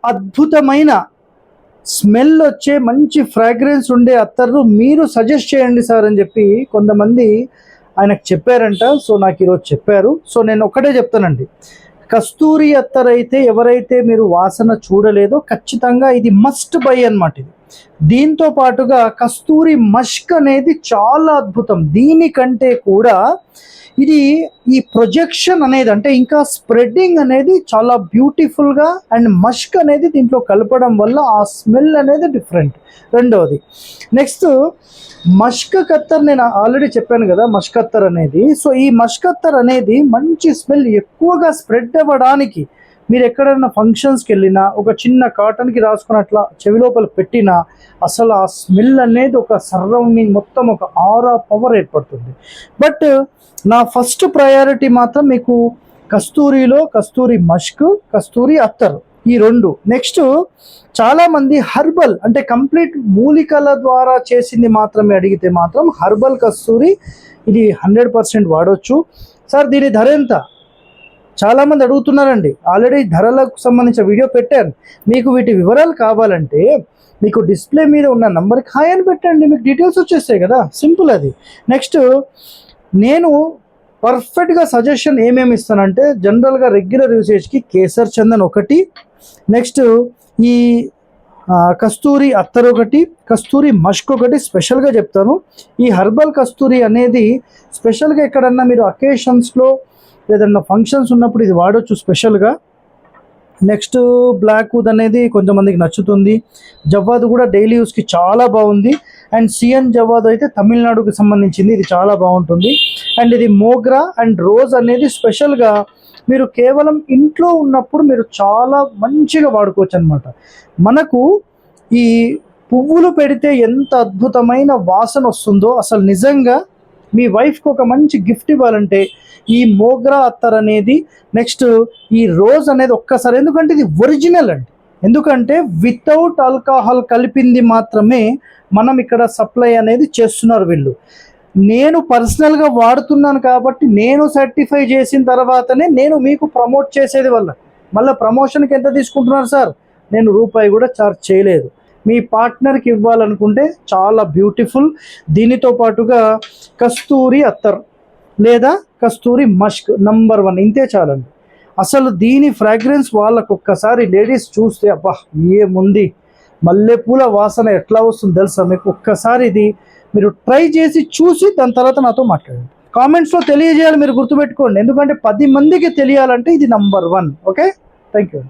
అద్భుతమైన స్మెల్ వచ్చే మంచి ఫ్రాగ్రెన్స్ ఉండే అత్తర్లు మీరు సజెస్ట్ చేయండి సార్ అని చెప్పి కొంతమంది ఆయనకు చెప్పారంట. సో నాకు ఈరోజు చెప్పారు. సో నేను ఒకటే చెప్తానండి, కస్తూరి అత్తర్ అయితే ఎవరైతే మీరు వాసన చూడలేదో ఖచ్చితంగా ఇది మస్ట్ బై అన్నమాట. ఇది దీంతో పాటుగా కస్తూరి మష్క్ అనేది చాలా అద్భుతం. దీనికంటే కూడా ఇది ఈ ప్రొజెక్షన్ అనేది అంటే ఇంకా స్ప్రెడ్డింగ్ అనేది చాలా బ్యూటిఫుల్గా అండ్ మష్క్ అనేది దీంట్లో కలపడం వల్ల ఆ స్మెల్ అనేది డిఫరెంట్. రెండవది నెక్స్ట్ మష్క్ అత్తర్, నేను ఆల్రెడీ చెప్పాను కదా మష్క్ అత్తర్ అనేది. సో ఈ మష్క్ అత్తర్ అనేది మంచి స్మెల్ ఎక్కువగా స్ప్రెడ్ అవ్వడానికి మీరు ఎక్కడైనా ఫంక్షన్స్కి వెళ్ళినా ఒక చిన్న కాటన్కి రాసుకుని అట్లా చెవి లోపల పెట్టినా అసలు ఆ స్మెల్ అనేది ఒక సరౌండింగ్ మొత్తం ఒక ఆరా పవర్ ఏర్పడుతుంది. బట్ నా ఫస్ట్ ప్రయారిటీ మాత్రం మీకు కస్తూరిలో కస్తూరి మష్క్, కస్తూరి అత్తర్ ఈ రెండు. నెక్స్ట్ చాలామంది హర్బల్ అంటే కంప్లీట్ మూలికల ద్వారా చేసింది మాత్రమే అడిగితే మాత్రం హర్బల్ కస్తూరి ఇది 100% వాడవచ్చు. సార్ దీని ధర ఎంత? చాలామంది అడుగుతున్నారండి. ఆల్రెడీ ధరలకు సంబంధించిన వీడియో పెట్టాను. మీకు వీటి వివరాలు కావాలంటే మీకు డిస్ప్లే మీద ఉన్న నంబర్కి హాయ్ అని పెట్టండి, మీకు డీటెయిల్స్ వచ్చేస్తాయి కదా, సింపుల్ అది. నెక్స్ట్ నేను పర్ఫెక్ట్గా సజెషన్ ఏమేమి ఇస్తానంటే జనరల్గా రెగ్యులర్ యూసేజ్కి కేసర్ చందన్ ఒకటి, నెక్స్ట్ ఈ కస్తూరి అత్తర్ ఒకటి, కస్తూరి మష్క్ ఒకటి స్పెషల్గా చెప్తాను. ఈ హర్బల్ కస్తూరి అనేది స్పెషల్గా ఎక్కడన్నా మీరు అకేషన్స్లో ఏదన్నా ఫంక్షన్స్ ఉన్నప్పుడు ఇది వాడవచ్చు స్పెషల్గా. నెక్స్ట్ బ్లాక్ వుడ్ అనేది కొంతమందికి నచ్చుతుంది. జవ్వాదు కూడా డైలీ యూస్కి చాలా బాగుంది. అండ్ సిఎన్ జవ్వాదు అయితే తమిళనాడుకి సంబంధించింది, ఇది చాలా బాగుంటుంది. అండ్ ఇది మోగ్రా అండ్ రోజ్ అనేది స్పెషల్గా మీరు కేవలం ఇంట్లో ఉన్నప్పుడు మీరు చాలా మంచిగా వాడుకోవచ్చు అనమాట. మనకు ఈ పువ్వులు పెడితే ఎంత అద్భుతమైన వాసన వస్తుందో అసలు నిజంగా మీ వైఫ్కి ఒక మంచి గిఫ్ట్ ఇవ్వాలంటే ఈ మోగ్రా అత్తర్ అనేది, నెక్స్ట్ ఈ రోజ్ అనేది ఒక్కసారి, ఎందుకంటే ఇది ఒరిజినల్ అండి. ఎందుకంటే వితౌట్ ఆల్కహాల్ కలిపింది మాత్రమే మనం ఇక్కడ సప్లై అనేది చేస్తున్నారు వీళ్ళు. నేను పర్సనల్గా వాడుతున్నాను కాబట్టి నేను సర్టిఫై చేసిన తర్వాతనే నేను మీకు ప్రమోట్ చేసేది. వల్ల మళ్ళీ ప్రమోషన్కి ఎంత తీసుకుంటున్నారు సార్? నేను రూపాయి కూడా ఛార్జ్ చేయలేదు. మీ పార్ట్నర్కి ఇవ్వాలనుకుంటే చాలా బ్యూటిఫుల్. దీనితో పాటుగా కస్తూరి అత్తర్ లేదా కస్తూరి మష్క్ నంబర్ 1 ఇంతే చాలండి. అసలు దీని ఫ్రాగ్రెన్స్ వాళ్ళకు ఒక్కసారి లేడీస్ చూస్తే అబ్బా ఏముంది, మల్లెపూల వాసన ఎట్లా వస్తుంది తెలుసా మీకు? ఒక్కసారి ఇది మీరు ట్రై చేసి చూసి దాని తర్వాత నాతో మాట్లాడండి. కామెంట్స్లో తెలియజేయాలి, మీరు గుర్తుపెట్టుకోండి. ఎందుకంటే 10 మందికి తెలియాలంటే ఇది నంబర్ 1. Okay, thank you.